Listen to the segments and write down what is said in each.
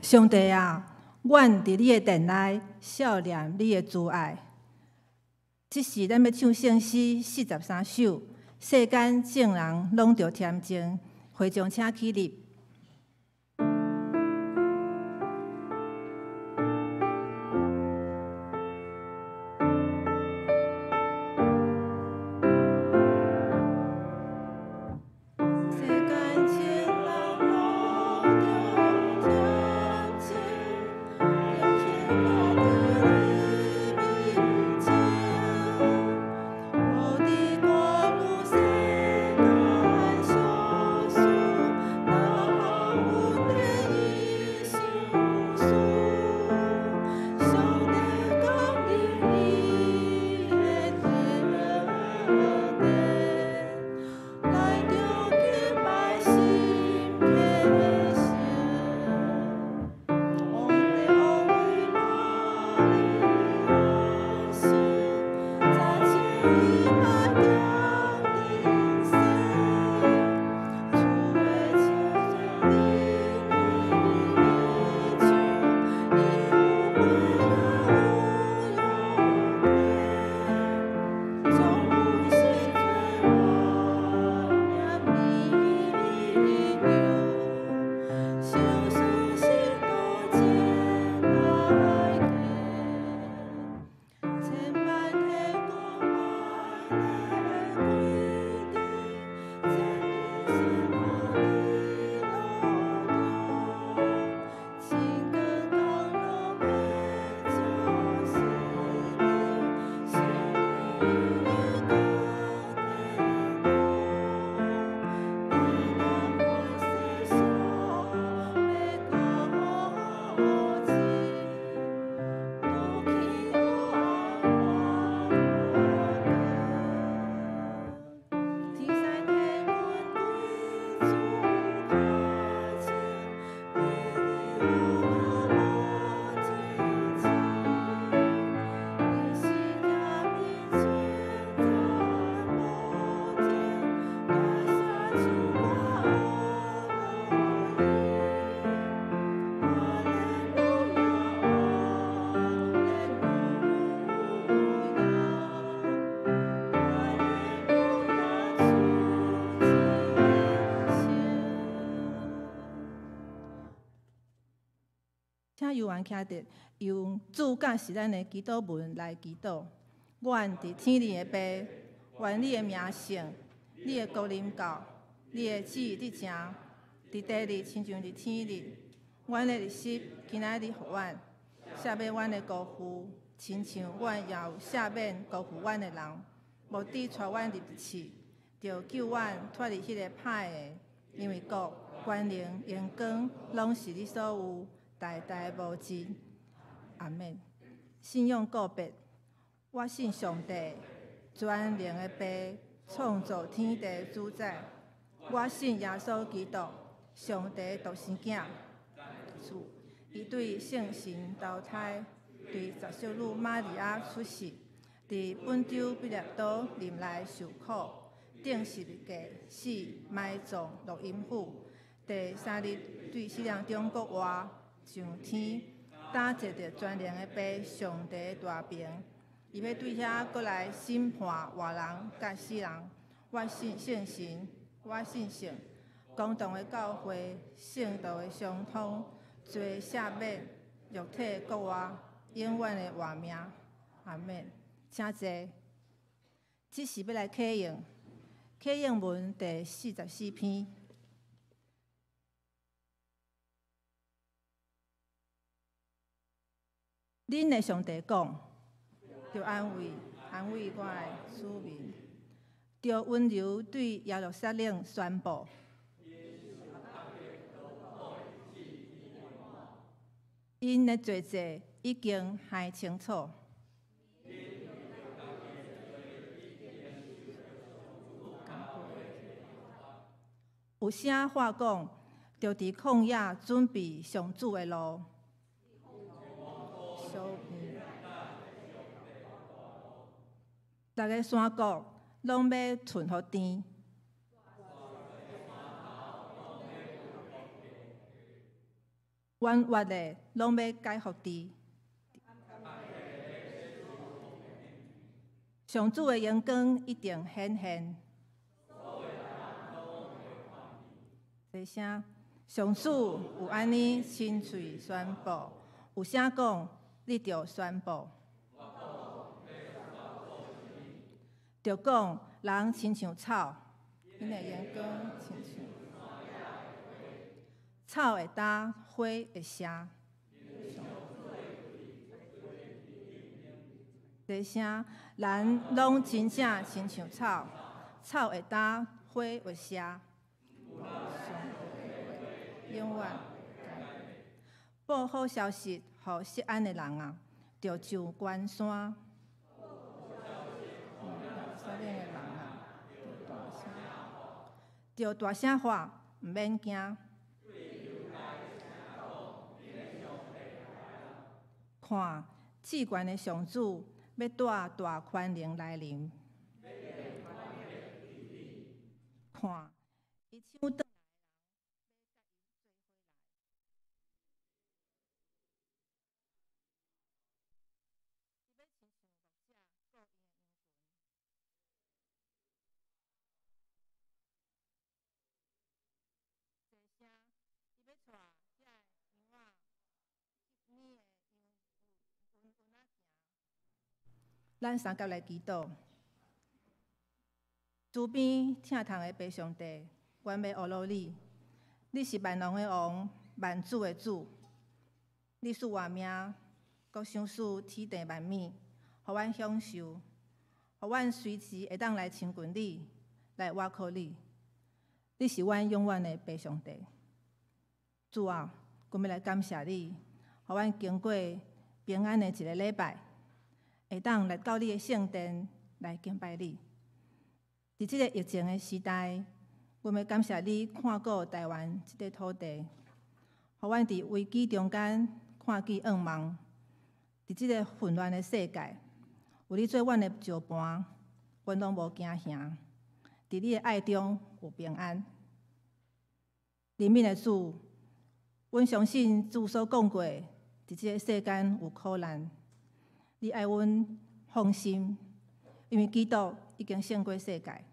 上帝啊，阮伫你的殿内少念你的慈爱。即时咱要唱圣诗43首，世间众人拢着恬静，会众请起立。请游玩徛伫，用主教是咱的祈祷文来祈祷。阮伫天里的爸，愿你的名圣，你的国临到，你的旨意伫成，伫地里亲像伫天里。阮的日食今仔日予阮，赦免阮的辜负，亲像阮也有赦免辜负阮的人，无抵带阮入去，着救阮脱离迄个歹的。因为国、权能、荣光，拢是你所有。代代无尽，阿免。信仰告别，我信上帝，全能的爸，创造天地主宰。我信耶稣基督，上帝独生囝。伊对圣神投胎，对十小女玛利亚出世，伫本州彼拉多林内受苦，顶十字架死，埋葬录音府。第三日对死人中国活。上天打坐着全能的爸，上帝大名，伊要对遐过来审判活人甲死人。我信圣神，我信圣，公堂的教会，圣道的相通，罪赦免，肉体国活，永远的活命。阿免。请坐。即是要来启应，启应文第44篇。恁的上帝讲，着安慰我的子民，着温柔对耶路撒冷宣布。因的罪责已经还清楚。有声话讲，着伫旷野准备上主的路。逐个山谷拢要顺乎甜。冤屈的拢要解福治。上主的荣光一定显现。第声，上主有安尼亲嘴宣布，有啥讲，你着宣布。着讲，人亲像草，因的阳光亲像草会干，花会谢。第声，人拢真正亲像草，草会干，花会谢。永远。报好消息，互失安的人啊，着上关山。着大声喊，毋免惊。看，至悬的上主要带大宽容来临。看，伊手倒。咱三甲来祈祷，主边疼痛的白上帝，阮要学罗你，你是万王的王，万主的主，你赐活命，阁赏赐天地万物，互阮享受，互阮随时会当来亲近你，来倚靠你。你是阮永远的白上帝，主啊，阮要来感谢你，互阮经过平安的一个礼拜。会当来到你的圣殿来敬拜你。伫即个疫情的时代，阮要感谢你看顾台湾即个土地，互阮伫危机中间看见光芒。伫即个混乱的世界，有你做阮的石盘，阮拢无惊吓。伫你的爱中有平安。怜悯的主，阮相信主所讲过，伫即个世间有苦难。你爱阮放心，因为基督已经胜过世界。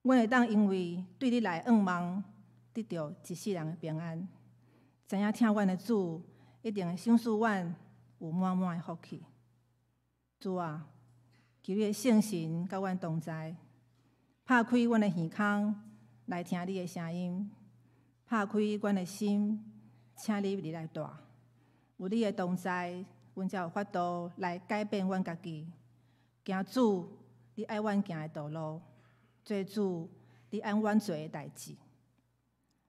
阮会当因为对你来仰望，得到一世人的平安。知影听阮的主，一定会赏赐阮有满满的福气。主啊，求你的圣神甲阮同在，拍开阮的耳孔来听你的声音，拍开阮的心，请你入来住。有你的同在。阮才有法度来改变阮家己，行主你爱阮行的道路，做主你爱阮做的代志。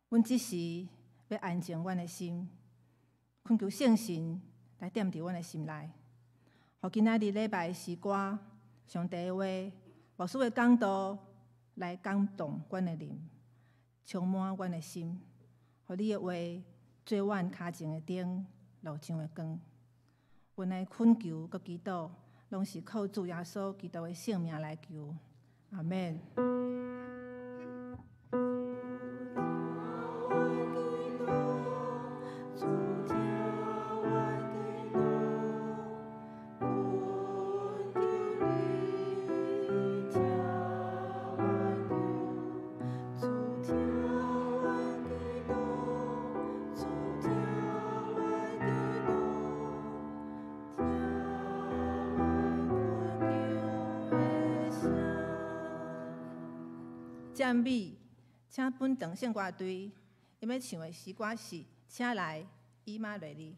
阮即时要安静阮的心，恳求圣神来踮伫阮的心内，互今仔日礼拜的诗歌、上帝的话、牧师的讲道来感动阮的灵，充满阮的心，互你的话做阮脚前的灯，路上的光。阮来恳求佮祈祷，拢是靠主耶稣基督的性命来求。阿免。赞美，请本堂圣歌队，因要唱的诗歌是《请来以马内利》。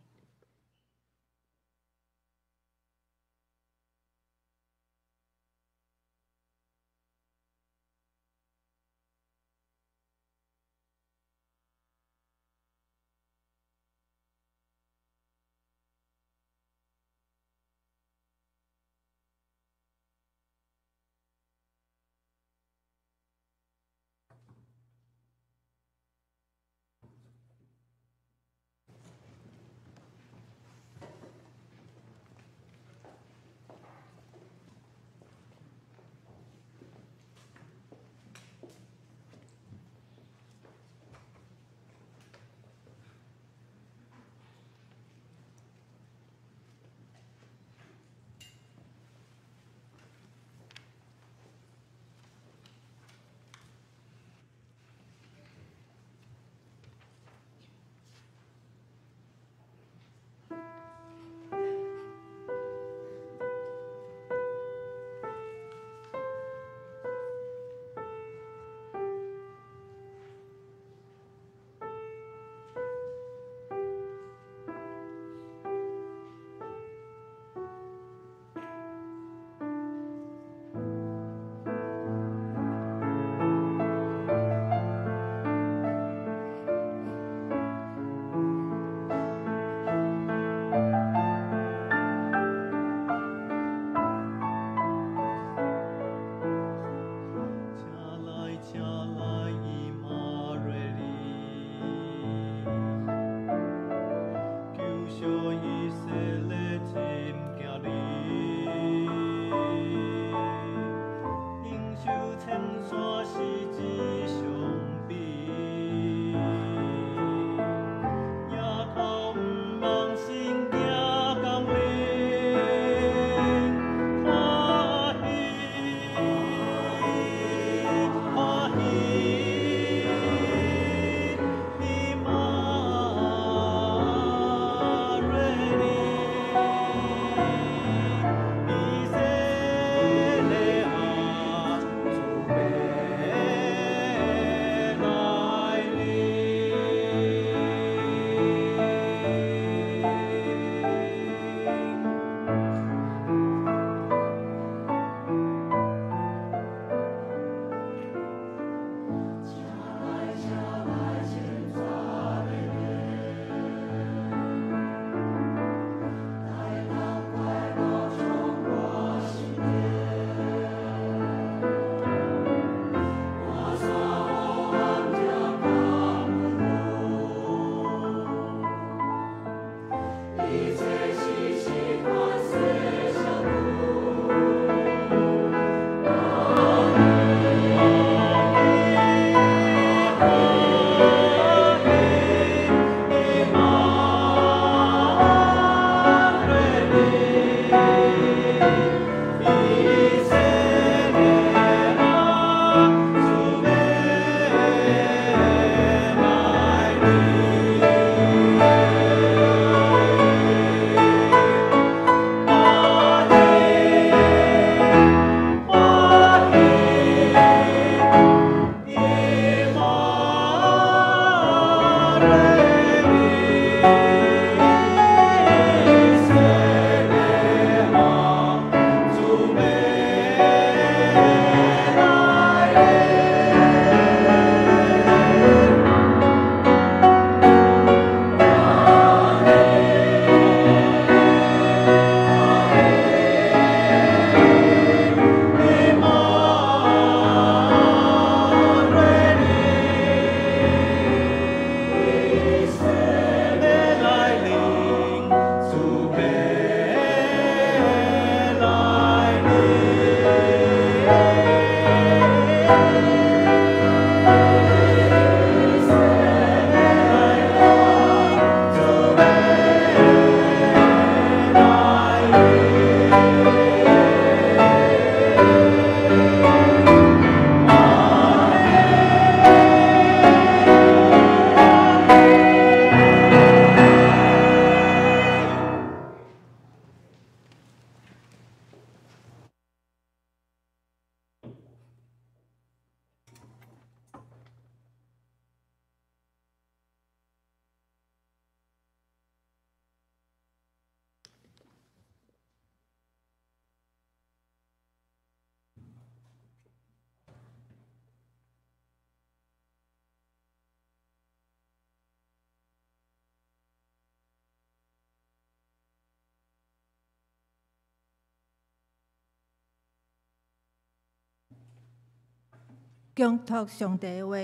恭读上帝的话，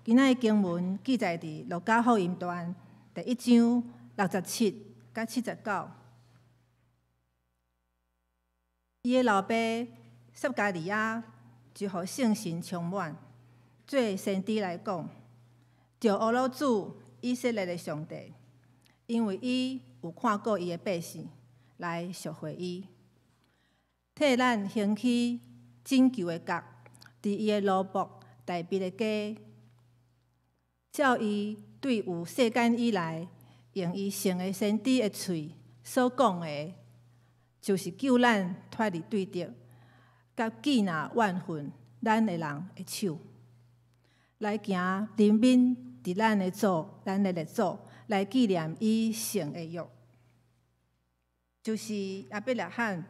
今仔的经文记载伫路加福音段第1章67到79。伊的老爸撒加利亚就互圣神充满，做先知来讲，着俄罗主以色列的上帝，因为伊有看过伊的百姓，来赎回伊，替咱兴起拯救的角，伫伊的奴仆大卫的家，照伊对有世间以来用伊圣的先知的喙所讲的，就是救咱脱离对敌，甲记纳万分咱的人的手，来行人民伫咱的祖、咱的列祖来纪念伊圣的约，就是亚伯拉罕，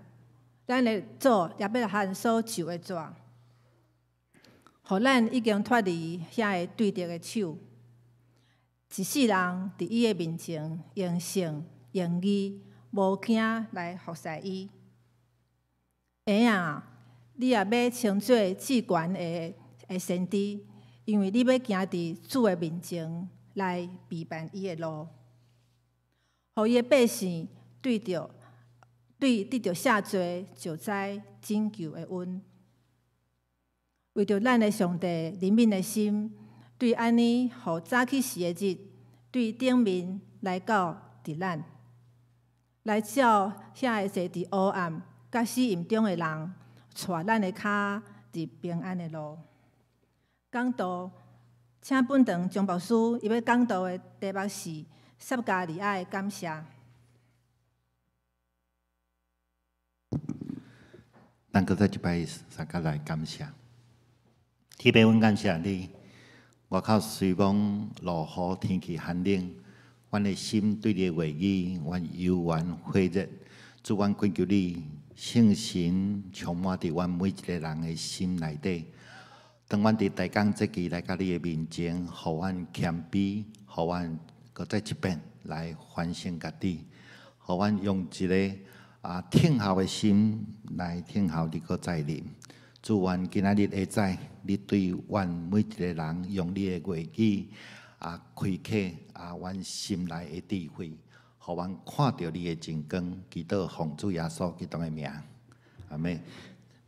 咱的祖亚伯拉罕所受的纸。互咱已经脱离遐个对敌的手，一世人伫伊的面前用诚用义无惊来服侍伊。婴仔，你也要称做至悬的先知，因为你要行伫主的面前来陪伴伊的路，互伊的百姓对得到赦罪、救灾、拯救的恩。为着咱的上帝怜悯的心，对安尼互早起时的日，对顶面来到伫咱，来照遐个坐伫黑暗甲死荫中的人，带咱的脚伫平安的路。讲道，请本堂张牧师伊要讲道的题目是撒加利亚的感谢。咱搁再一摆撒加来感谢。天父，阮感谢你。外口虽蒙落雨，天气寒冷，阮的心对你的话语，阮悠然火热。主，阮恳求你，圣神充满伫阮每一个人的心内底。当阮伫大港节期来到你的面前，互阮谦卑，互阮搁再一遍来反省家己，互阮用一个听候的心来听候你搁再临。主，愿今仔日下早，你对阮每一个人用你的话语开启阮心内的智慧，互阮看到你的真光。祈祷奉主耶稣基督的名，阿们。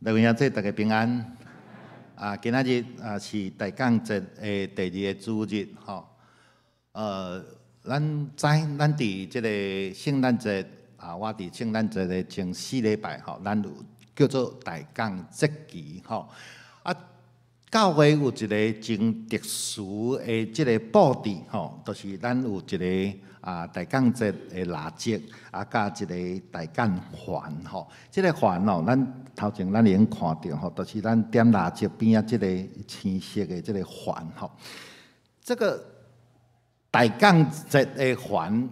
各位兄弟，大家平安。今仔日是大港节的第2个主日，吼。咱伫即个圣诞节我伫圣诞节的前4礼拜，吼，咱有叫做大港节期，吼。教会有一个真特殊的即个布置，吼，就是咱有一个大港节的蜡烛，加一个大港环，吼。即个环哦，咱头前咱已经看到，吼，就是咱点蜡烛边即个青色的即个环，吼。这个大港节的环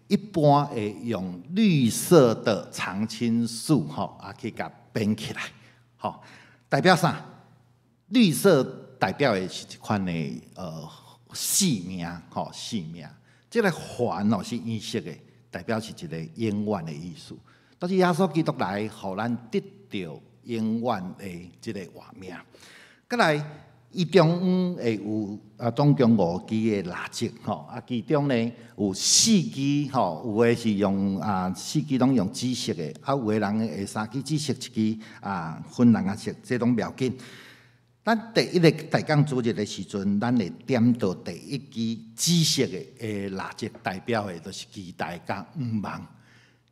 一般会用绿色的常青树去甲编起来，代表啥？绿色代表的是一款的生命，生命。这个环是黄色的，代表是一个永远的意思。都是耶稣基督来，互咱得到永远的这个活命。再来，伊中央会有总共5支的蜡烛，其中呢有4支，有的是用4支拢用紫色的，有的人会3支紫色，1支粉蓝色，这拢不要紧。咱第一个大港主日的时阵，咱会点到第一支紫色的蜡烛，代表的就是期待甲愿望。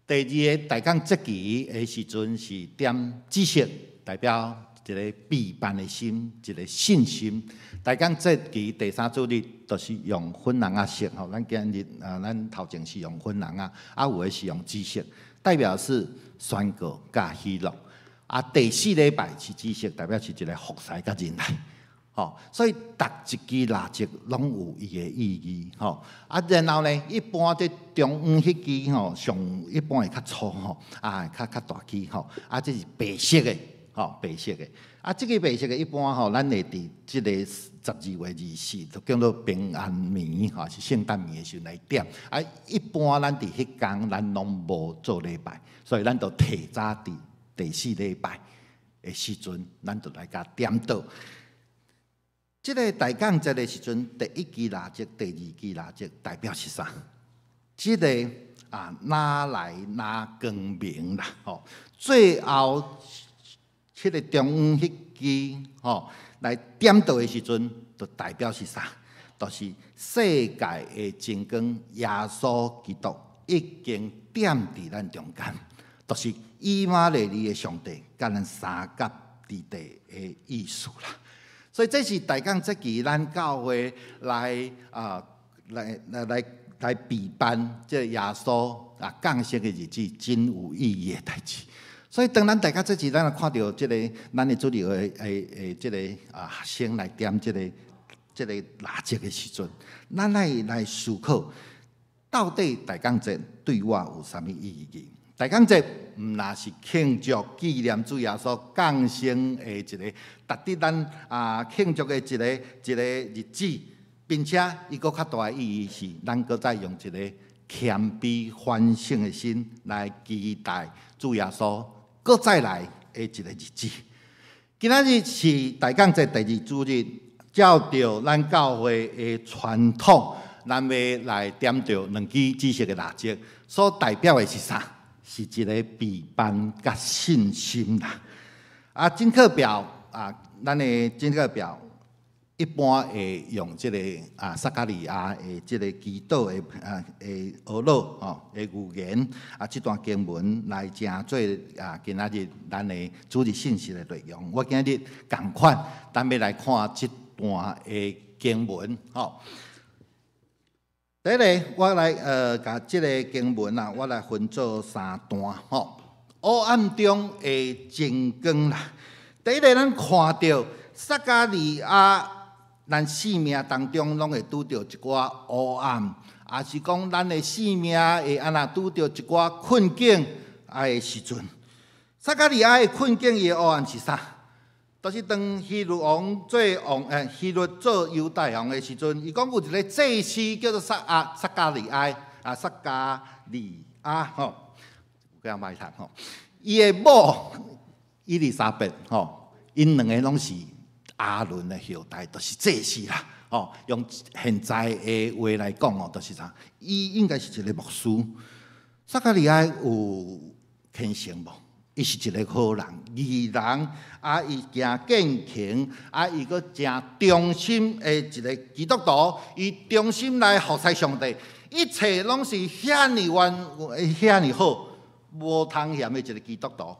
第二个大港节期的时阵是点紫色，代表一个备办的心，一个信心。大港节期第3主日就是用粉蓝色，咱今日咱头前是用粉蓝有的是用紫色，代表是宣告甲喜乐。第4礼拜是紫色，代表是一个服侍甲忍耐。所以逐一支蜡烛拢有伊的意义。然后呢，一般在中央迄支上一般会较粗较大支这是白色的白色的这个白色的一般咱会伫即个12月24，就叫做平安暝是圣诞暝的时候来点。一般咱伫迄天咱拢无做礼拜，所以咱就提早伫第4礼拜的时阵，咱就来甲点到。这个大港节的时阵，第1支蜡烛，第2支蜡烛代表是啥？这个哪来哪光明啦？最后这个中央迄支来点到的时阵，就代表是啥？就是世界的真光耶稣基督已经点伫咱中间，就是以马内利的上帝甲咱三甲之地的意思啦。所以这是大港节期，咱教会来备办这耶稣降生的日子，真有意义的代志。所以当咱大家这期，咱看到这个咱的主日的这个学生来点这个蜡烛的时阵，咱来思考，到底大港节对我有啥物意义？大港节毋那是庆祝纪念主耶稣降生的一个，值得咱庆祝的一个日子，并且伊佫较大的意义是，咱佫再用一个谦卑反省的心来期待主耶稣佫再来的一个日子。今仔日是大港节第2主日，照着咱教会的传统，咱要来点着2支紫色的蜡烛，所代表的是啥？是一个备办甲信心啦。正课表咱的正课表一般会用这个撒加利亚的这个祈祷的俄罗的语言这段经文来正做今仔日咱的主日信息的内容。我今日同款，咱要来看这段的经文第一个，我来甲这个经文我来分做3段黑暗中的真光啦。第一个，咱看到撒加利亚，咱生命当中拢会拄着一寡黑暗，也是讲咱的生命会安那拄着一寡困境的时阵，撒加利亚的困境伊的黑暗是啥？就是当希律王做希律做犹大王的时阵，伊讲有一个祭司叫做撒加利亚有几歹读伊的某伊丽莎白因2个拢是亚伦的后代，就是祭司啦用现在的话来讲就是啥？伊应该是一个牧师。撒加利亚有虔诚无？伊是一个好人、义人，伊诚敬虔，伊佫诚忠心的一个基督徒，伊忠心来服侍上帝，一切拢是遐尼遐尼好，无通嫌的一个基督徒。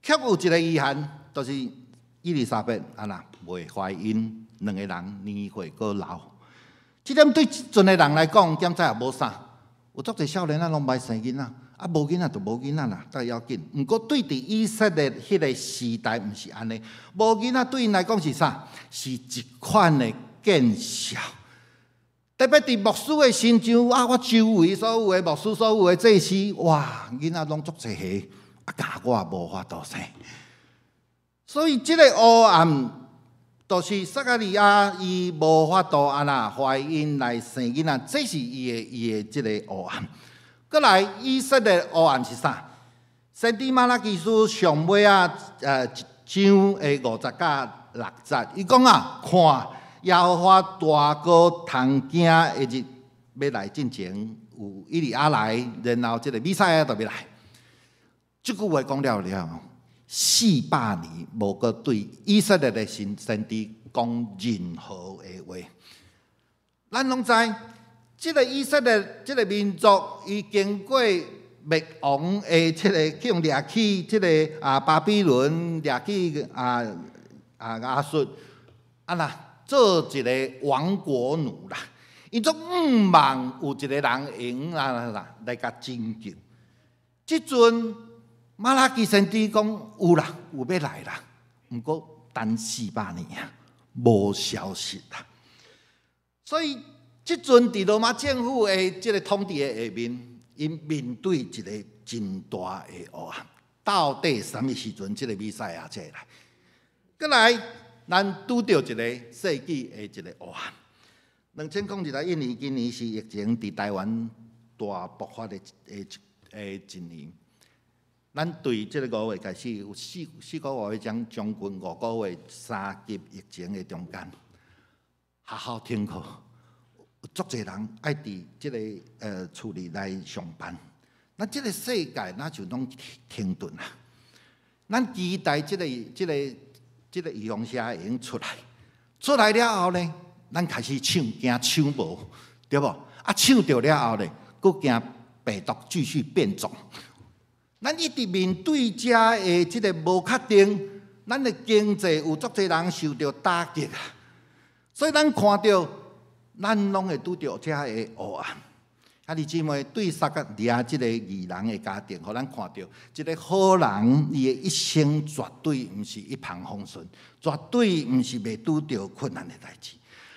却有一个遗憾，就是伊丽莎白未怀孕，2个人年岁佫老。这点对即阵的人来讲，检查也无啥，有足侪少年拢歹生囡仔。无囡仔就无囡仔啦，但要紧。毋过对伫以色列迄个时代，毋是安尼。无囡仔对因来讲是啥？是一款的见笑。特别伫牧师的身上啊，我周围所有的牧师、所有的祭司，哇，囡仔拢足济个，啊，教我也无法度生。所以即个黑暗，就是撒迦利亚伊无法度安那怀孕来生囡仔，这是伊的即个黑暗。过来，以色列黑暗是啥？先知马拉基书上尾啊，一章的50甲60节，伊讲啊，看。耶和华大过通惊的日要来进前，有以利亚来，然后即个弥赛亚就要来。即句话讲了，400年无过对以色列的先知讲任何的话。咱拢知，即个以色列即个民族，伊经过灭亡的即个去用掠去，即个巴比伦掠去亚述啦。做一个亡国奴啦，伊足毋望有一个人用来甲拯救。即阵马拉基先知讲有啦，有要来啦，毋过等400年啊，无消息啦。所以即阵伫罗马政府的即个统治的下面，因面对一个真大的黑暗，到底什么时阵即个弥赛亚才来？过来。咱拄到一个世纪的一个黑暗。2021年，今年是疫情伫台湾大爆发的一年。咱对即个5月开始有4个月将将近5个月3级疫情的中间，好好停课，有足侪人爱伫即个厝里来上班。咱即个世界那就拢停顿啦。咱期待即个预防车已经出来了后呢，咱开始抢，惊抢无，对无？啊，抢到了后呢，佫惊病毒继续变种。咱一直面对遮的即个无确定，咱的经济有足侪人受到打击啊。所以咱看到，咱拢会拄到遮的黑暗。啊，弟姊妹，对撒迦利亚即个义人的家庭，互咱看到一个好人，伊的一生绝对毋是一帆风顺，绝对毋是袂拄到困难的代志。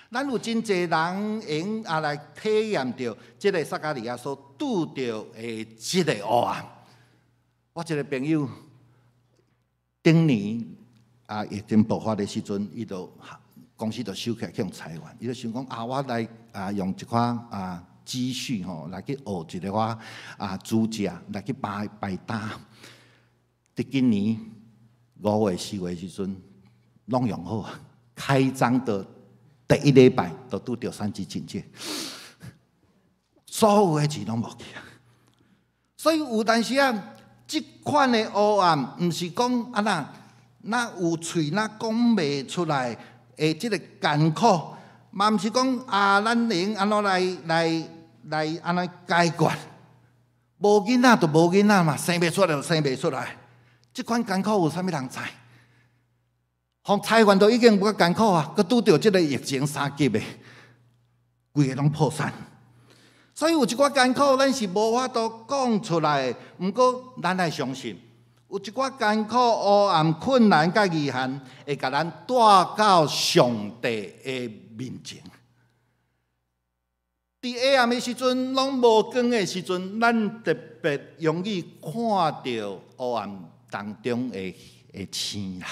咱有真侪人用来体验到即个撒迦利亚所拄到的即个黑暗。我一个朋友，顶年疫情爆发的时阵，伊就公司就收起来去用裁员，伊就想讲我来用一款积蓄来去学一个煮食，来去摆单。伫今年5月4月时阵，拢用好，开张的第1礼拜就拄到3级警戒，所有的钱拢无去啊。所以有当时即款的黑暗，毋是讲那有喙讲袂出来的即个艰苦，嘛毋是讲咱能安怎来安尼解决，无囡仔就无囡仔嘛，生袂出来就生袂出来。即款艰苦有啥物人知？从裁员都已经无艰苦啊，佮拄到即个疫情3级的，规个拢破产。所以有一寡艰苦，咱是无法度讲出来。毋过咱爱相信，有一寡艰苦、黑暗、困难、甲遗憾，会甲咱带到上帝的面前。伫黑暗的时阵，拢无光的时阵，咱特别容易看到黑暗当中的星啦。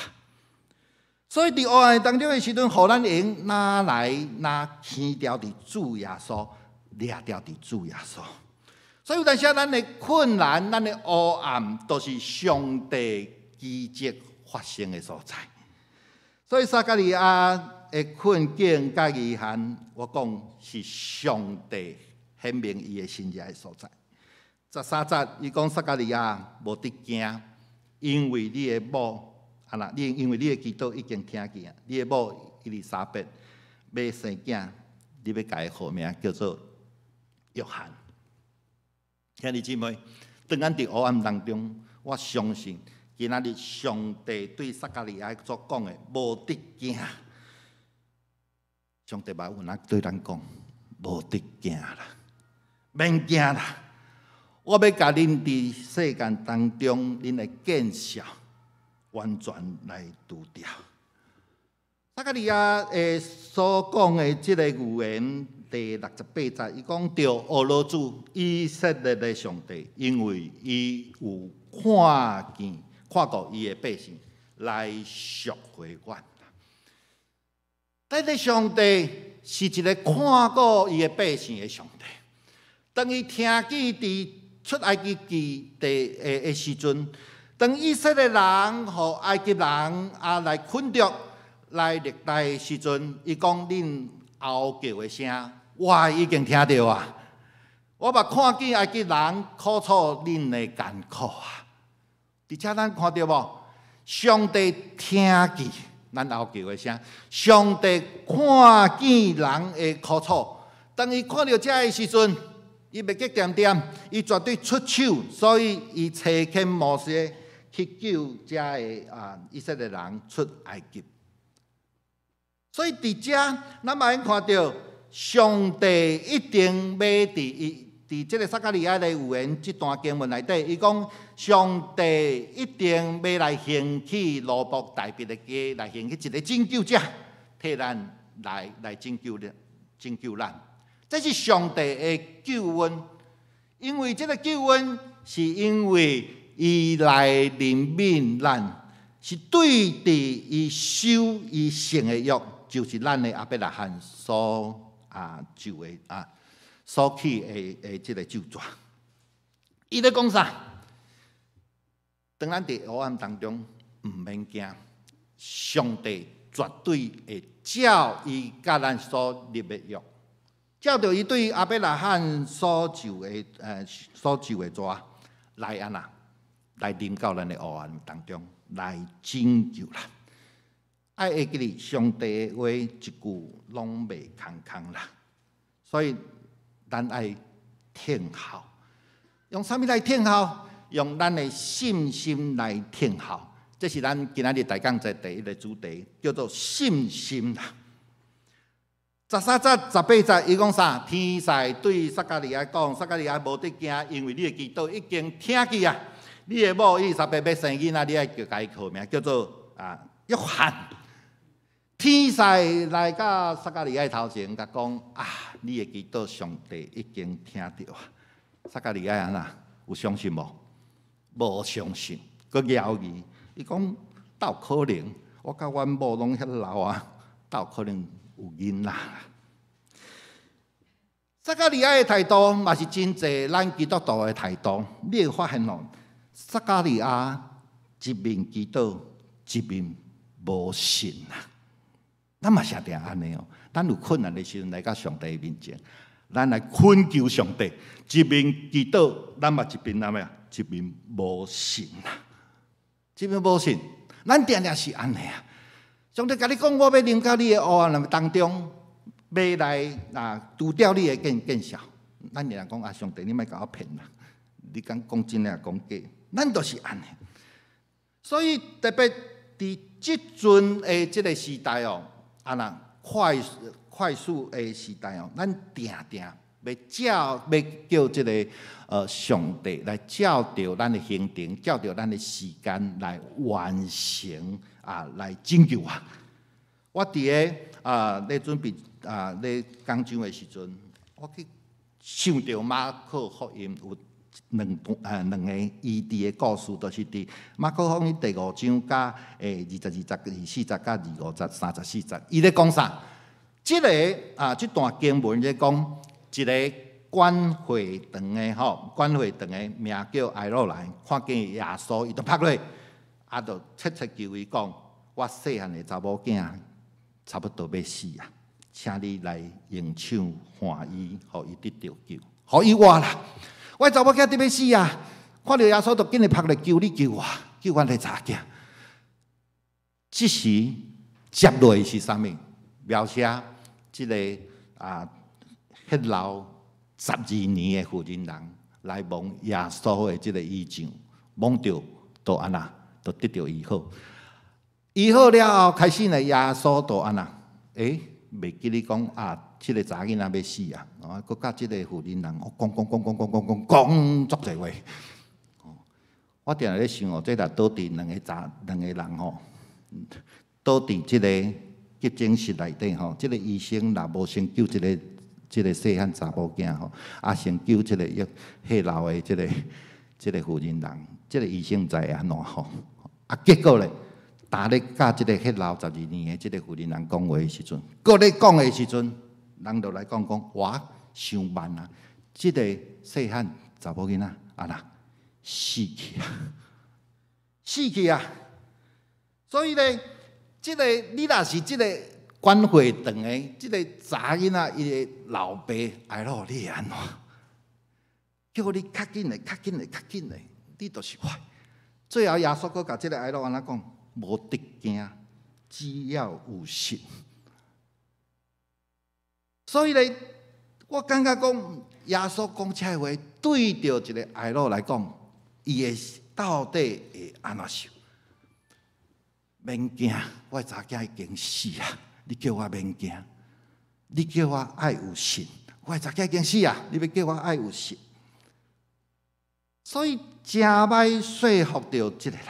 所以伫黑暗当中的时阵，互咱用拿来牵掉伫主耶稣，掠掉伫主耶稣。所以有当时咱的困难、咱的黑暗，都是上帝奇迹发生的所在。所以撒迦利亚的困境甲遗憾，我讲是上帝显明伊的心意的所在。13节，伊讲撒迦利亚无得惊，因为你的某因为你的祈祷已经听见啊，你的某伊丽莎白要生囝，你要改号名叫做约翰。兄弟姊妹，当咱伫黑暗当中，我相信今仔日上帝对撒迦利亚所讲的无得惊，上帝嘛有哪对咱讲无得惊啦，免惊啦！我要甲恁伫世间当中，恁的见笑完全来除掉。撒迦利亚所讲的即个预言，第68节，伊讲着俄罗斯以色列的上帝，因为伊有看过伊的百姓来赎回我。但是上帝是一个看过伊的百姓的上帝。当伊听见伫出埃及记的时阵，当以色列人和埃及人来困着来历代的时阵，伊讲恁后叫的声，我已经听到啊！我嘛看见埃及人苦楚恁的艰苦啊！而且咱看到无？上帝听见咱后叫的声，上帝看见人的苦楚。当伊看到这的时阵，伊袂记点点，伊绝对出手，所以伊找起摩西去救这的以色列人出埃及。所以伫遮，咱嘛看到上帝一定要伫这个撒迦利亚的预言这段经文内底，伊讲上帝一定要来兴起罗伯大卫的家，来兴起一个拯救者，替咱来拯救咱。这是上帝的救恩，因为这个救恩是因为伊来怜悯咱，是对伫伊守伊成的约，就是咱的亚伯拉罕所所起的这个咒詛。伊咧讲啥？当咱伫黑暗当中，毋免惊，上帝绝对会照伊甲咱所立的约。照着伊对亚伯拉罕所受的纸来来临到咱的黑暗当中，来拯救咱。爱会记哩，上帝的话一句拢袂空啦。所以咱爱听候，用啥物来听候？用咱的信心来听候。这是咱今仔日大讲在第一个主题，叫做信心啦。13节、18节，伊讲啥？天使对撒迦利亚讲：撒迦利亚无得惊，因为你的祈祷已经听去啊！你的某伊撒伯要生囡仔，你爱叫伊号名叫做约翰。天使来到撒迦利亚头前，甲讲：你的祈祷上帝已经听到啊！撒迦利亚有相信无？无相信，佮犹豫。伊讲：倒可能，我甲阮某拢遐老啊，倒可能。有囡仔，撒迦利亚的态度嘛是真济咱基督徒的态度。你会发现哦，撒迦利亚一面祈祷，一面无信啊。咱嘛是定安尼哦，咱有困难的时阵来到上帝面前，咱来恳求上帝，一面祈祷，咱嘛一边一面无信啊，一面无信，咱定定是安尼啊。上帝甲你讲，我要临到你的黑暗当中，要来除掉你的见笑。咱有人讲上帝，你莫甲我骗啦！你敢讲真诶，讲假？咱都是安尼。所以特别伫即阵的即个时代哦，快速的时代哦，咱定要叫即个上帝来照着咱的行程，照着咱的时间来完成。来拯救我！我伫咧准备咧讲章的时阵，我去想到马可福音有两个异地的故事，就是伫马可福音第5章加22节、24节加25节、34节。伊咧讲啥？即段经文咧讲一个管会堂的管会堂的名叫艾罗来，看见耶稣，伊就拍落。就切求伊讲，我细汉的查某囝差不多要死啊，请你来用手换伊，互伊得到救，互伊活啦。我查某囝得要死啊，看到耶稣就紧来拍来救你救我，救我的查囝。这时接落是啥物？描写即个迄老12年的妇人人来蒙耶稣的即个医治，蒙着都安那。就得到医好，医好了后，开始呢，耶稣就安那，袂记你讲即个查囡仔要死啊，佮甲即个妇人人讲足侪话。我定咧想哦，这若倒伫两个人吼，倒伫即个急诊室内底吼，即个医生若无先救即即个细汉查某囝吼，啊，先救即个血流的即个妇人人，即个医生知安怎吼？啊，结果咧，打咧甲即个血流12年的即个妇人人讲话的时阵，搁咧讲的时阵，人就来讲，哇，伤慢啊！即个细汉查某囡仔啊啦，死去啊，死去啊！所以咧，即个你若是即个关怀长的，即个查囡仔伊的老爸哎咯，你会安怎？叫你较紧嘞，较紧嘞，较紧嘞，你就是坏。最后耶稣阁甲即个哎咯安怎讲？无得惊，只要有信。所以咧，我感觉讲耶稣讲这话，对着一个哎咯来讲，伊会到底会安怎想？免惊，我查囝已经死啊！你叫我免惊，你叫我爱有信。我查囝已经死啊！你要叫我爱有信。所以真歹说服着即个人。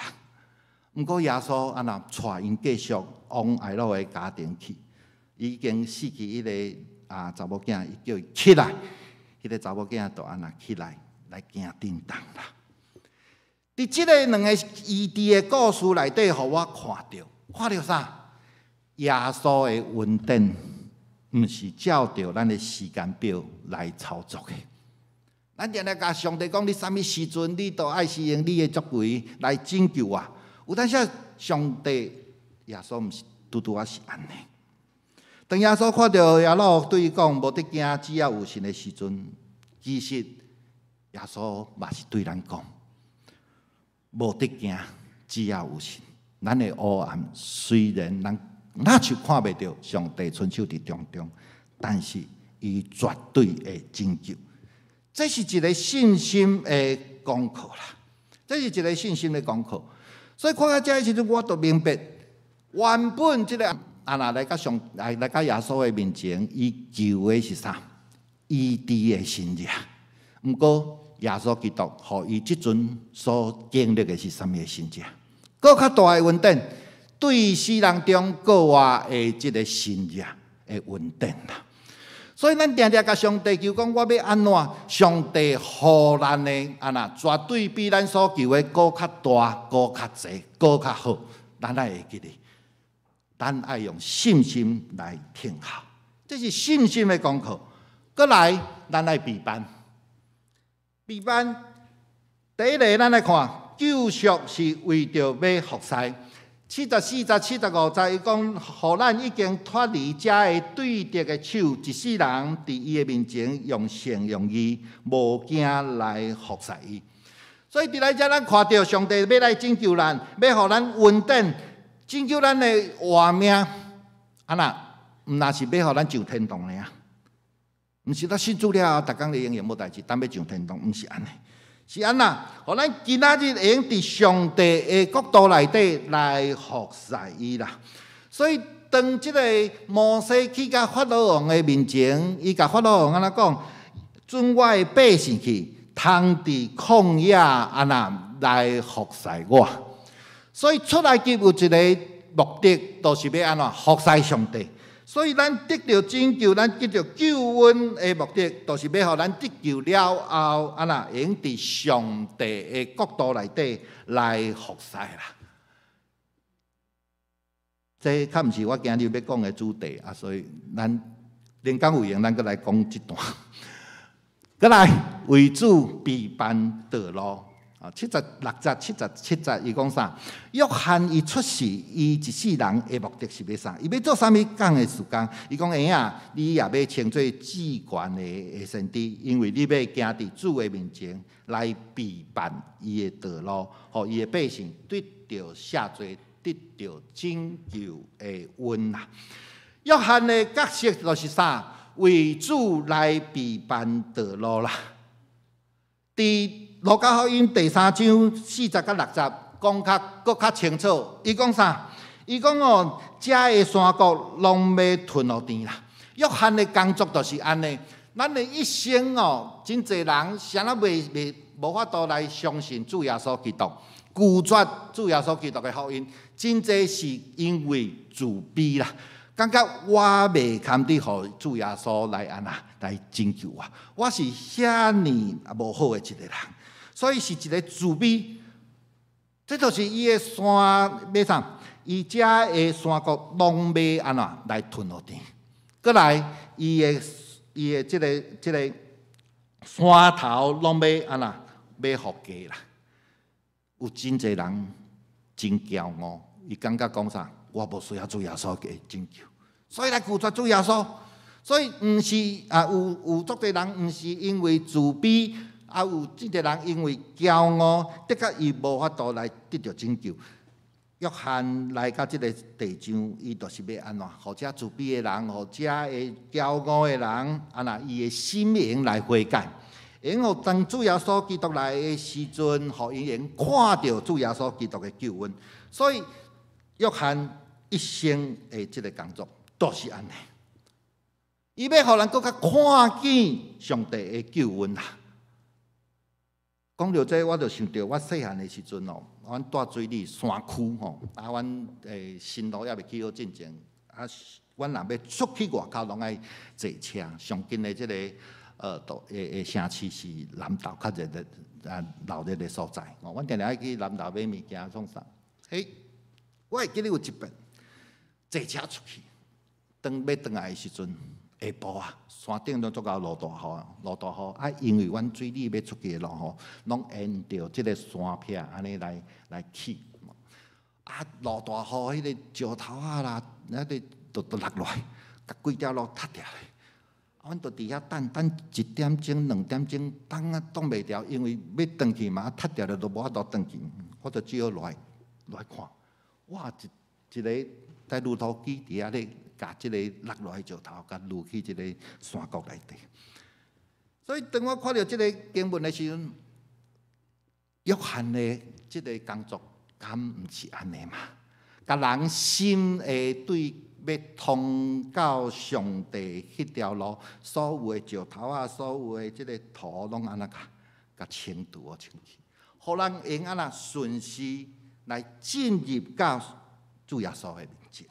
毋过耶稣安那带因继续往爱路的家庭去，已经死去迄个查某囝，伊叫伊起来，迄个查某囝就安那起来来行叮当啦。伫即个两个异地的故事内底，互我看到啥？耶稣的恩典，毋是照着咱的时间表来操作的。咱定定甲上帝讲，你啥物时阵，你都爱使用你的作为来拯救我。有当时上帝耶稣毋是拄拄啊是安尼。当耶稣看到耶稣对伊讲无得惊，只要有神的时阵，其实耶稣嘛是对咱讲，无得惊，只要有神。咱的黑暗虽然咱哪像看袂到上帝伸手伫中中，但是伊绝对会拯救。这是一个信心的功课啦，这是一个信心的功课。所以看到这个时阵，我就明白，原本这个啊那来到耶稣的面前，伊求的是啥？医治的神迹。毋过耶稣基督，互伊即阵所经历的是啥物的神迹？更较大的恩典，对世人中国外的即个神迹的恩典啦。所以咱定定甲上帝求讲，我要安怎？上帝互咱的啊那绝对比咱所求的更较大、更较济、更较好。咱爱会记哩，咱爱用信心来听候，这是信心的功课。再来，咱爱备班。备班第一个，咱来看，救赎是为着要服侍。74、75节，伊讲，互咱已经脱离这个对敌的手，一世人伫伊的面前用善用义，无惊来服侍伊。所以伫来遮，咱看到上帝要来拯救咱，要互咱稳定，拯救咱的活命。啊那，毋那是要互咱上天堂尔，毋是咱信主了后，逐工咧永远无代志，等要上天堂，毋是安尼。是安那，互咱今仔日会用伫上帝的国度内底来服侍伊啦。所以当即个摩西去甲法老王的面前，伊甲法老王安怎讲？准我的百姓去，通伫旷野安那来服侍我。所以出来及有一个目的，就是要安怎服侍上帝。所以咱得到拯救，咱得到救恩的目的，就是要互咱得救了后，安那用伫上帝的国度内底来服侍啦。这较毋是我今日要讲的主题啊，所以咱灵感有用，咱搁来讲一段。搁来为主备办道路。76节、77节，伊讲啥？约翰伊出世，伊一世人的目的是要啥？伊要做啥物讲的事工？伊讲你也要称做至悬的先知，因为你要行伫主的面前来备办伊的道路，互伊的百姓得到赦罪，得到拯救的恩啦。约翰的角色就是啥？为主来备办道路啦。路加福音第3章40到60节讲搁较清楚。伊讲啥？伊讲遮的山谷拢要吞落地啦。约翰的工作就是安尼。咱的一生真侪人谁也无法度来相信主耶稣基督，拒绝主耶稣基督的福音，真侪是因为自卑啦。感觉我未堪得互主耶稣来来拯救我，我是遐尼无好的一个人，所以是一个自卑。这就是伊的山要啥？伊遮的山谷拢要来吞落地。过来，伊的即个山头拢要互家啦。有真侪人真骄傲，伊感觉讲啥？我无需要主耶稣给拯救，所以来拒绝主耶稣。所以毋是有足侪人毋是因为自卑，有即个人因为骄傲，的确伊无法度来得到拯救。约翰来到即个地上，伊就是要安怎？或者自卑的人，或者会骄傲的人，伊的心灵来悔改。因为当主耶稣基督来的时阵，互因看到主耶稣基督的救恩，所以约翰一生的即个工作都是安尼。伊要互人更较看见上帝的救恩啦。讲到这，我就想到我细汉的时阵哦，阮住水里山区吼，阮新路也未起好进前，阮若要出去外口，拢爱坐车。上近的即个城市是南投较热的闹热的所在。阮定定爱去南投买物件创啥？我会记得有一遍坐车出去，要转来的时阵。下晡山顶都足够落大雨，因为阮水里要出去的路拢沿着即个山壁安尼来起。落大雨，迄个石头啦，都落来，甲规条路塌掉咧。阮就伫遐等1点钟、2点钟，等袂掉，因为要转去嘛，塌掉了都无法度转去，我就只好来看。哇，一个在路途机伫遐咧。甲即个落落去石头，甲落去即个山谷内底。所以当我看到即个经文的时阵，约翰的即个工作，敢毋是安尼嘛？甲人心会对要通到上帝迄条路，所有的石头所有的即个土，拢安那甲清除清去，互人用安那顺势来进入到主耶稣的面前。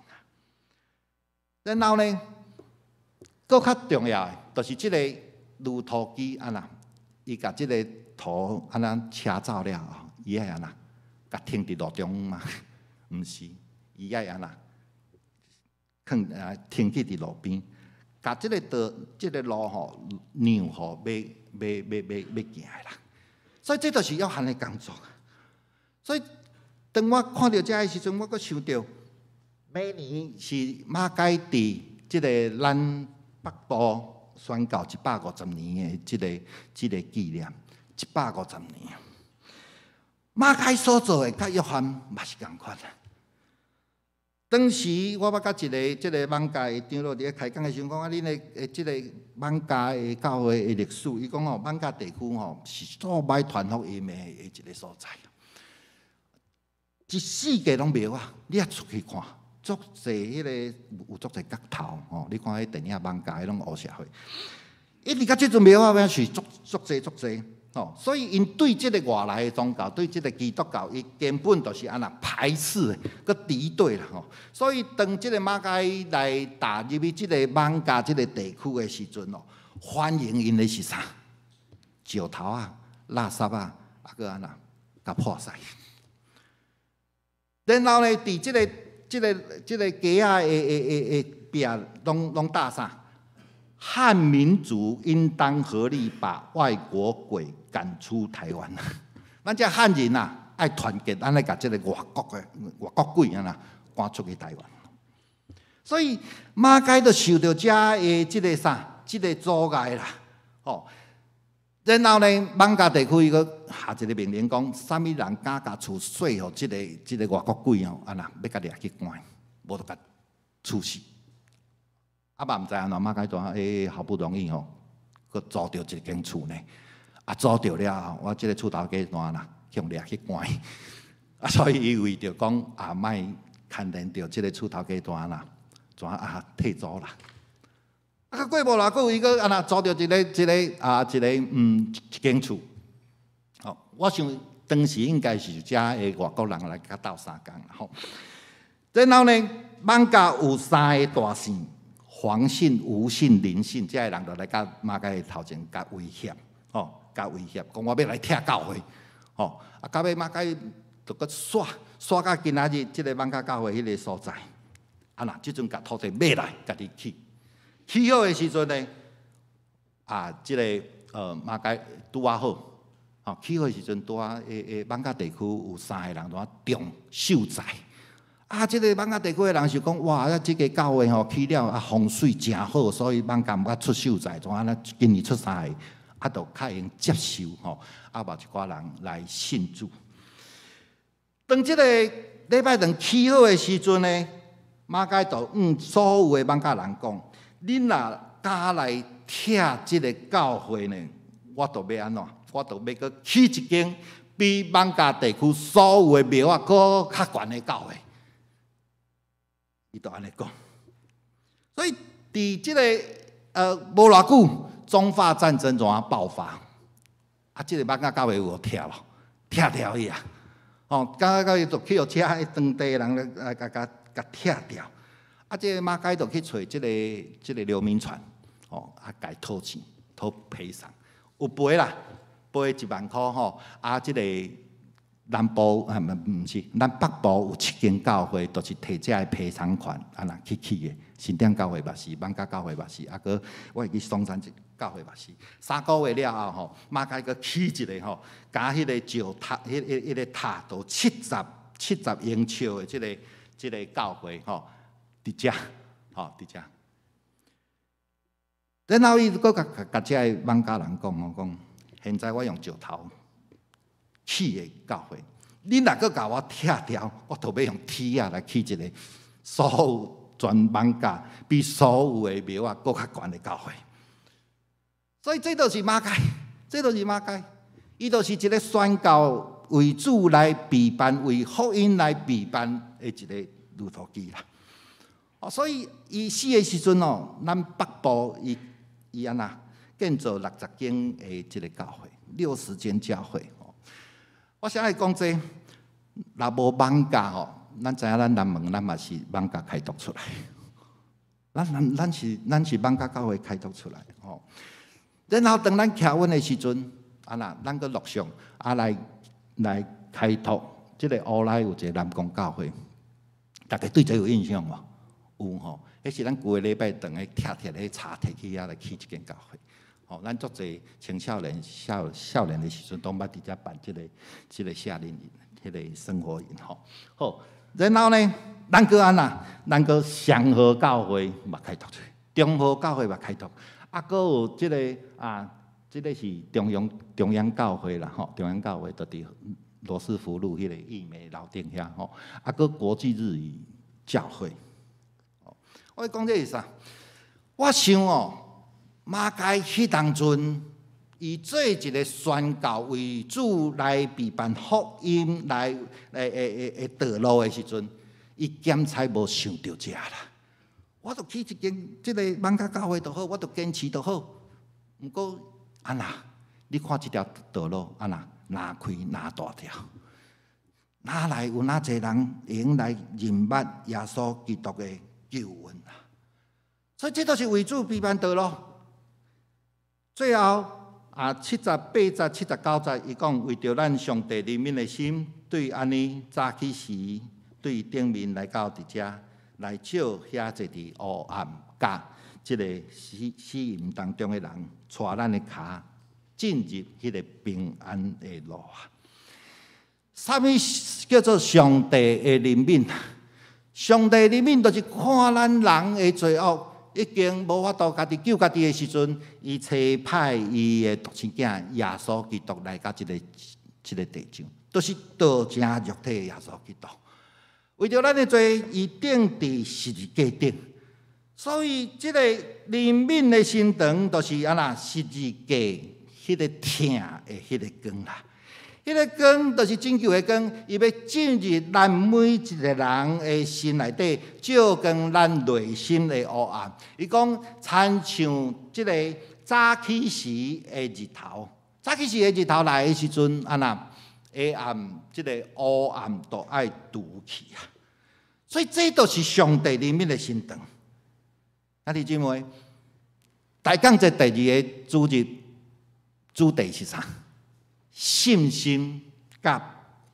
然后呢，更较重要的，就是即个路途机伊甲即个土车走了后，伊爱甲停伫路中嘛？毋是，伊爱停伫路边，甲即个路让互要行的啦。所以这就是约翰的工作。所以当我看到这的时阵，我阁想到。每年是马偕伫即个咱北部宣告150年的即个纪念，150年。马偕所做的甲约翰嘛是共款。当时我捌甲一个即个网家的长老伫咧开讲的时候讲，恁的即个网家的教会的历史，伊讲网家地区是做歹传福音的一个所在，一世界拢庙啊，你也出去看。足侪迄个有足侪角头你看迄电影网家拢黑社会，一直到即阵庙啊，是足侪所以因对即个外来的宗教，对即个基督教，伊根本就是安那排斥的，佮敌对啦所以当即个马偕来踏入去即个网家即个地区的时阵欢迎因的是啥？石头垃圾佮安那甲破坏。然后呢，伫即个街的壁拢打啥？汉民族应当合力把外国鬼赶出台湾。咱这汉人爱团结，咱来把这个外国鬼赶出去台湾。所以马偕就受到这的这个阻碍啦。然后呢，网家地区伊个下一个命令讲，啥物人敢甲厝洗互即个外国鬼要甲掠去关，无就甲处死。嘛毋知安怎马偕大好不容易佮租着一间厝呢，租着了后，我即个厝头家单向掠去关，所以伊为着讲莫牵连着即个厝头家单退租啦。过无偌久，伊个租着一间厝。我想当时应该是遮的外国人来甲斗相共然后呢，艋舺有3个大姓：黄姓、吴姓、林姓。这个人就来甲艋舺的头前甲威胁，甲威胁，讲我要来拆教会，到尾艋舺就搁刷到今仔日，即个艋舺教会迄个所在，即阵甲土地买来，家己起好的时阵呢，即个艋舺拄啊好，起好的时阵拄啊艋舺地区有3个人拄啊中秀才。即个艋舺地区的人是讲，哇，即个教会起了风水真好，所以艋舺毋捌出秀才，怎啊今年出3个，就较用接受嘛一寡人来信主。当即个礼拜堂起好的时阵呢，艋舺就所有的艋舺人讲，恁若敢来拆即个教会呢，我就要安怎？我就要搁起一间比艋舺地区所有的庙搁较悬的教会。伊就安尼讲，所以伫即个无偌久，中法战争怎啊爆发？即个艋舺教会有拆咯，拆掉伊啊！艋舺教会就去互车当地人来甲拆掉。即个艋舺就去找即个刘铭传，甲伊讨钱、讨赔偿，有赔啦，赔1万箍即个。南部毋是，咱北部有7间教会，都是摕这个赔偿款去起的。新店教会嘛是，艋舺教会嘛是，搁我会记松山教会嘛是。3个月了后，艋舺搁起一个加迄个石塔，迄个塔都70英尺的即个教会伫遮伫遮。然后伊搁甲这个艋舺人讲，现在我用石头起的教会，恁若搁甲我拆掉，我就要用铁来起一个所有全艋舺比所有的庙搁较悬的教会。所以这就是艋舺，伊就是一个宣告为主来备办、为福音来备办的一个路途机啦。所以伊死的时阵咱北部伊安那建造60间的这个教会，60间教会。我想来讲这，若无艋舺咱知影咱南门咱嘛是艋舺开拓出来，咱是艋舺教会开拓出来然后当咱徛稳的时阵，咱搁陆续来开拓。即个乌来有一个南宫教会，大家对这有印象无？有迄是咱旧个礼拜堂个拆迄茶摕去遐来起一间教会。咱足侪青少年、少年的时阵，都捌伫遮办即个夏令营、迄个生活营好，然后呢，咱搁安那？咱搁祥和教会嘛开拓出来，中和教会嘛开拓，搁有即个即个是中央教会啦中央教会就伫罗斯福路迄个义美老店遐搁国际日语教会。我讲这是啥？我想艋舺迄当阵，伊做一个宣告为主来备办福音来道路的时阵，伊检采无想到这啦。我著去一间即个艋舺教会就好，我著坚持就好。毋过你看即条道路哪开哪大条，哪来有哪侪人会用来认捌耶稣基督的救恩啊？所以这都是为主备办道路。最后70、80、79节，伊讲为着咱上帝人民的心，对安尼早起时，对顶面来到伫遮，来照遐坐伫黑暗甲即个死荫当中的人，带咱的骹进入迄个平安的路啊！啥物叫做上帝的人民？上帝的人民就是看咱人的罪恶。已经无法度家己救家己的时阵，伊差派伊的独生囝耶稣基督来到即个地上，都是道成肉体的耶稣基督。为着咱的罪，伊钉伫十字架顶，所以即个人民的心肠，就是十字架迄个疼的迄个光啦。迄个光就是拯救的光，伊要进入咱每一个人的心内底，照光咱内心的黑暗。伊讲，亲像即个早起时的日头，早起时的日头来的时阵，黑暗即个黑暗都爱除去啊。所以这都是上帝里面的心肠。兄弟姊妹，大讲这第二个主题是啥？信心甲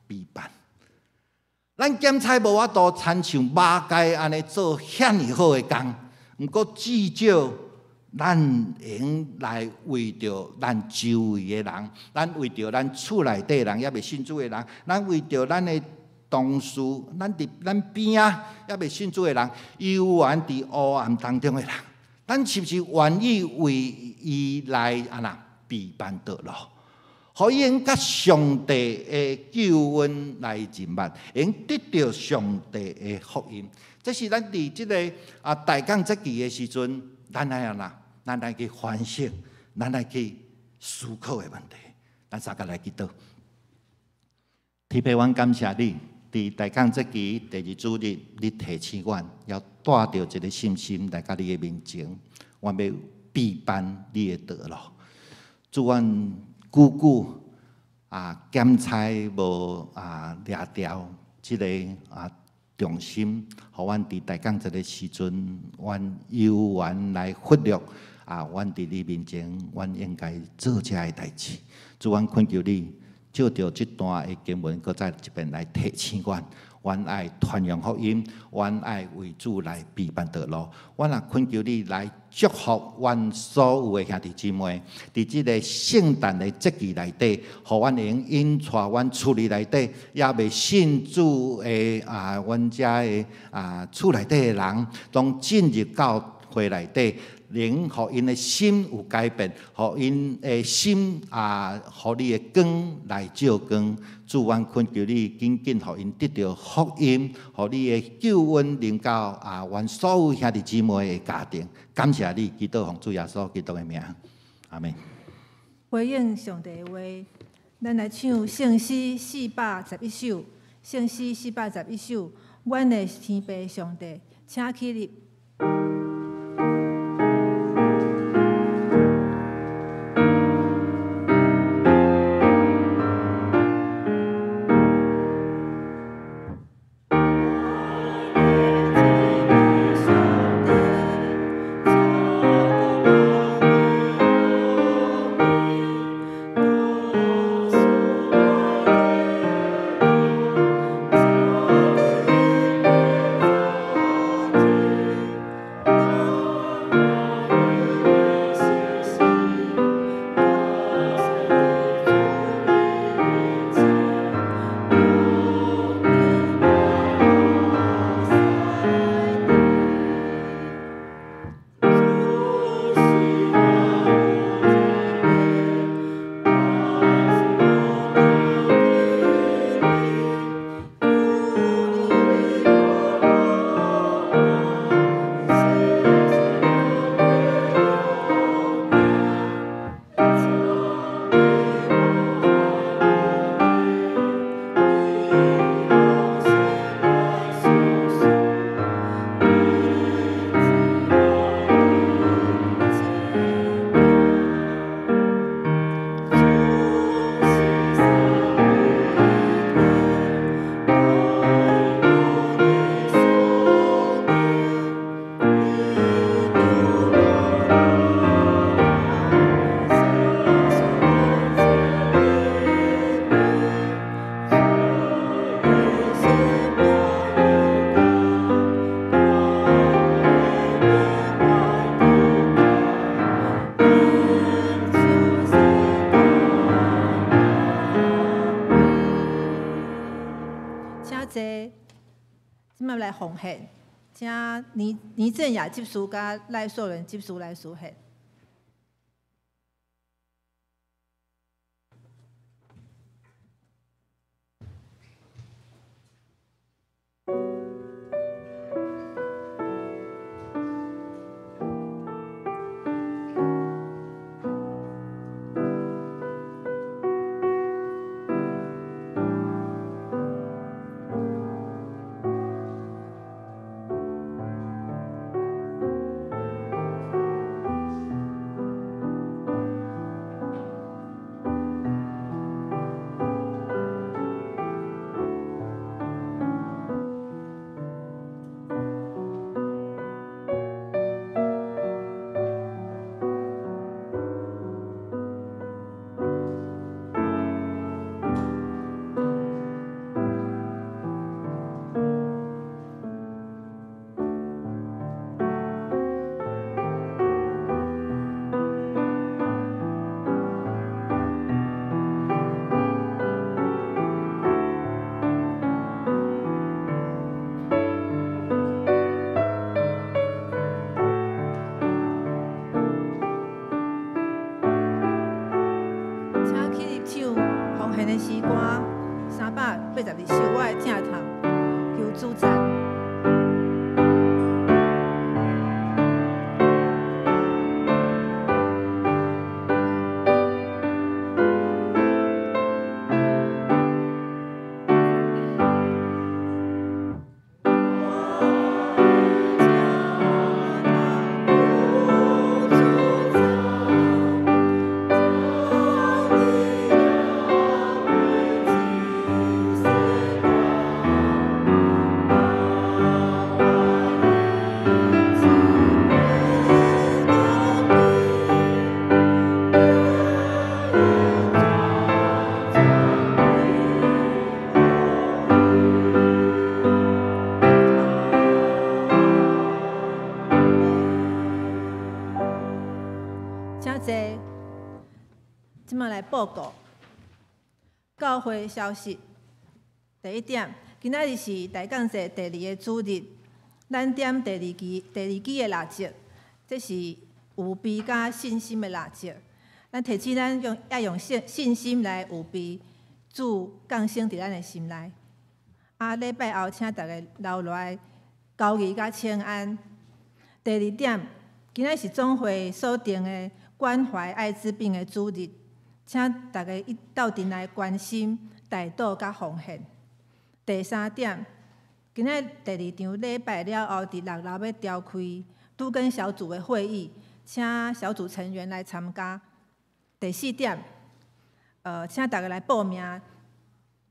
陪伴。咱检差无法度亲像马街安尼做遐尼好的工，毋过至少咱用来为着咱周围的人，咱为着咱厝内底人，也未信主的人，咱为着咱的同事，咱伫咱边啊，也未信主的人，犹原伫黑暗当中的人，咱是不是愿意为伊来陪伴道路？互因甲上帝的救恩来认捌，因得到上帝的福音。这是咱伫即个大讲这期的时阵，咱来去反省，咱来去思考的问题。咱三个来祈祷。天父，阮感谢你，伫大讲这期第二主日，你提醒阮要带着一个信心来到你的面前，阮要陪伴你的道路。主，阮久检查无掠掉即个重心，互阮伫大讲这个时阵，阮犹原来忽略阮伫你面前，阮应该做遮个代志。主，阮恳求你，借着即段的经文，搁再一遍来提醒阮。阮爱传扬福音，阮爱为主来陪伴道路。阮也恳求你来祝福阮所有的兄弟姊妹，伫即个圣诞的节期内底，互阮能引带阮厝里内底也未信主的阮遮的厝内底的人，拢进入到会内底。能互因的心有改变，互因的心互你的光来照光。主，阮恳求你紧紧互因得到福音，互你的救恩临到阮所有兄弟姊妹的家庭。感谢你，祈祷奉主耶稣基督的名，阿门。回应上帝的话，咱来唱圣诗411首，圣诗411首，阮的天父上帝，请起立。来奉献，请倪正雅执事甲赖素仁执事来书献。的诗歌382首，我的正头求主赞。即马来报告教会消息。第一点，今仔日是大降节第2个主日，咱点第二支的蜡烛，这是有备甲信心的蜡烛。咱提醒咱要用信心来有备主降生伫咱的心内。礼拜后请大家留来交易甲请安。第二点，今仔是总会锁定的关怀艾滋病的主日。请大家一斗阵来关心、代祷甲奉献。第三点，今仔第2场礼拜了后，伫6楼要召开拄跟小组的会议，请小组成员来参加。第4点，请大家来报名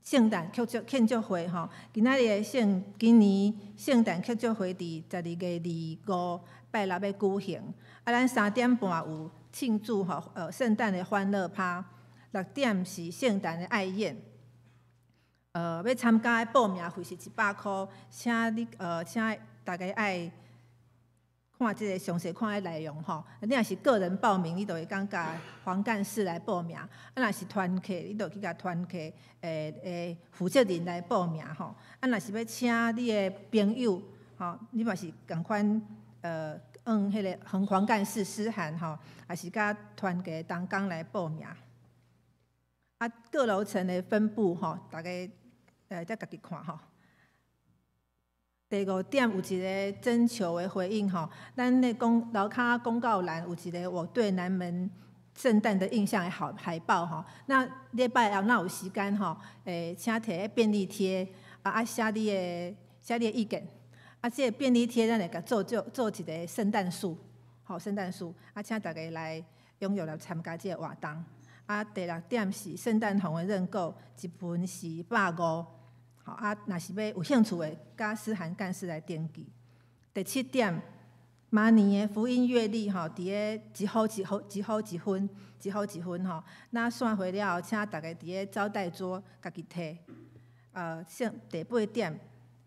圣诞庆祝会吼。今年圣诞庆祝会伫12月25拜六要举行。咱3点半有庆祝圣诞的欢乐趴，6点是圣诞的爱宴。要参加的报名费是100块，请大家爱看这个详细看的内容吼。你若是个人报名，你就会讲甲黄干事来报名；若是团契，你就去甲团契负责人来报名吼。若是要请你的朋友吼，你嘛是共款迄个黄干事诗涵吼，也是甲团契同工来报名。各楼层的分布吼，大家再家己看吼。第5点有一个征求的回应吼，咱的楼骹公告栏有一个我对南门圣诞的印象的海报吼。那礼拜后若有时间吼，请摕便利贴写你的意见。这个便利贴咱会甲做一个圣诞树，圣诞树请大家来踊跃来参加这个活动。第6点是圣诞红的认购，一份是150。若是要有兴趣的，甲思涵干事来登记。第7点，明年的福音月历伫咧一分吼。那散会了后，请大家伫咧招待桌家己摕。第8点，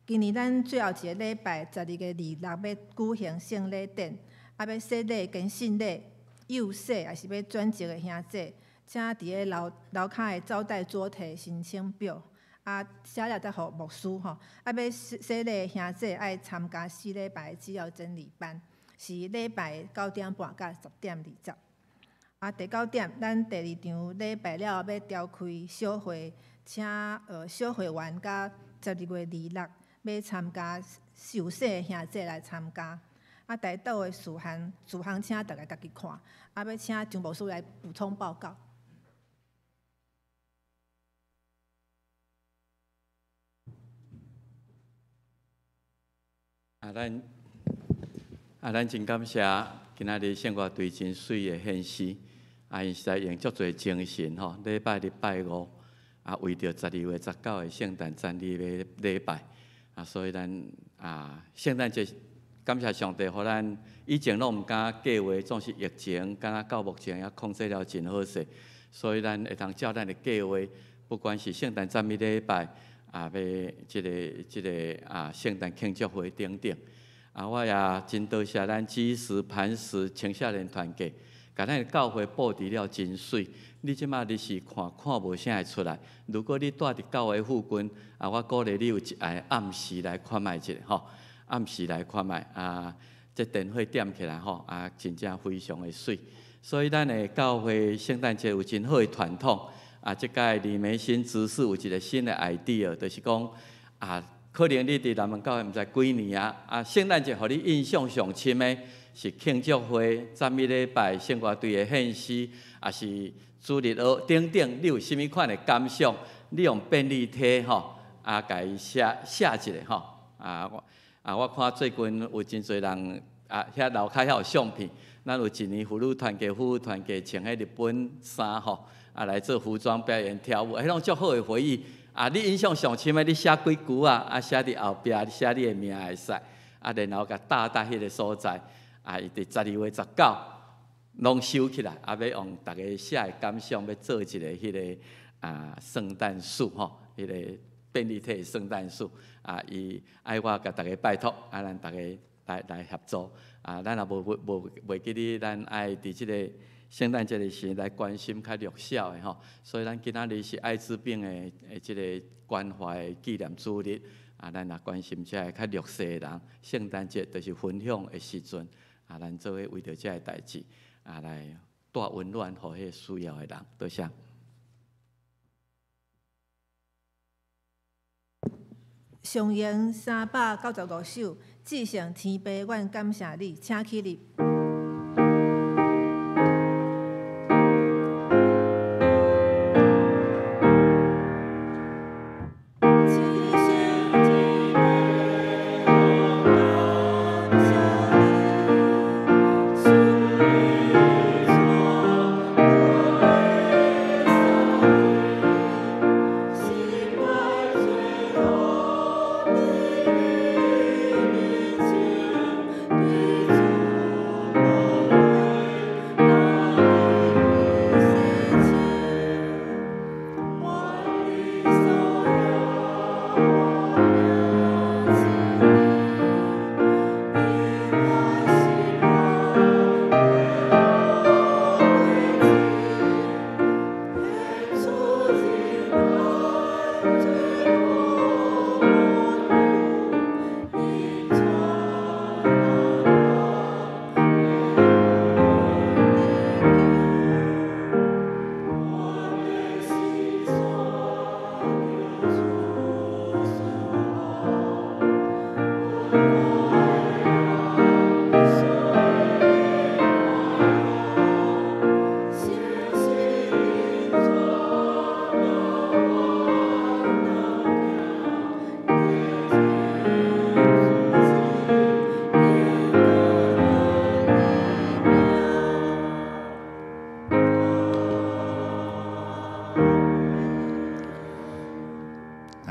今年咱最后一个礼拜12月26要举行圣礼典，要洗礼跟信礼，幼洗也是要转职的兄弟，请伫咧楼骹的招待桌摕申请表。写了再互牧师吼。要洗礼兄弟爱参加4礼拜的只要真理班，是礼拜9点半到10点20。第9点，咱第2场礼拜了后要召开小会，请小会员甲12月26要参加受洗的兄弟来参加。台岛的事项请大家家己看。要请张牧师来补充报告。咱真感谢今仔日圣乐队真水的献诗，因实在用足侪精神吼。礼拜日拜5，为着12月19的圣诞赞美礼拜，所以咱圣诞节感谢上帝，互咱以前拢毋敢计划，总是疫情，敢若到目前也控制了真好势，所以咱会通照咱的计划，不管是圣诞赞美礼拜。要即个圣诞庆祝会等等，我也真多谢咱基石磐石青少年团契，甲咱的教会布置了真水。你即马你是看无啥会出来。如果你住伫教会附近，我鼓励你有一下暗时来看卖一下吼，暗时来看卖这灯火点起来吼，真正非常的水。所以咱的教会圣诞节有真好的传统。即届李梅新执事有一个新的 idea， 就是讲可能你伫南门教会毋知几年圣诞节互你印象上深的是庆祝会、赞美礼拜、圣歌队的献诗，也是主日学等等，你有甚物款的感想？你用便利贴甲伊写一个我看最近有真侪人遐楼骹遐有相片，咱有一年妇女团结穿迄日本衫来做服装表演跳舞，迄种足好的回忆。你印象上深的，你写几句写伫后壁，你写你的名会使，然后甲搭迄个所在，伊伫12月19，拢收起来，要用大家写的感想，要做一个迄个圣诞树迄个便利贴圣诞树伊爱我甲大家拜托，咱大家来合作咱也袂记哩，咱爱伫即个圣诞节的时来关心较弱小的所以咱今仔日是艾滋病的即个关怀纪念主日咱也关心遮个较弱势的人。圣诞节就是分享的时阵咱做伙为着遮个代志来带温暖互迄需要的人。多谢。上言395首，至圣天父，阮感谢你，请起立。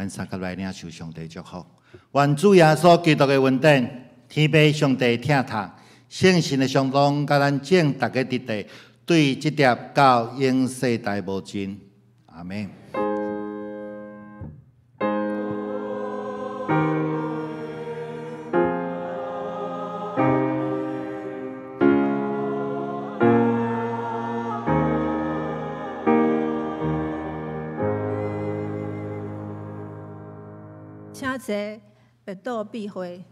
三甲来领受上帝祝福，愿主耶稣基督的恩典、天父上帝疼痛、圣神的相通，甲咱整大家伫地，对这条到永世代无尽。阿门。请坐，别倒避讳。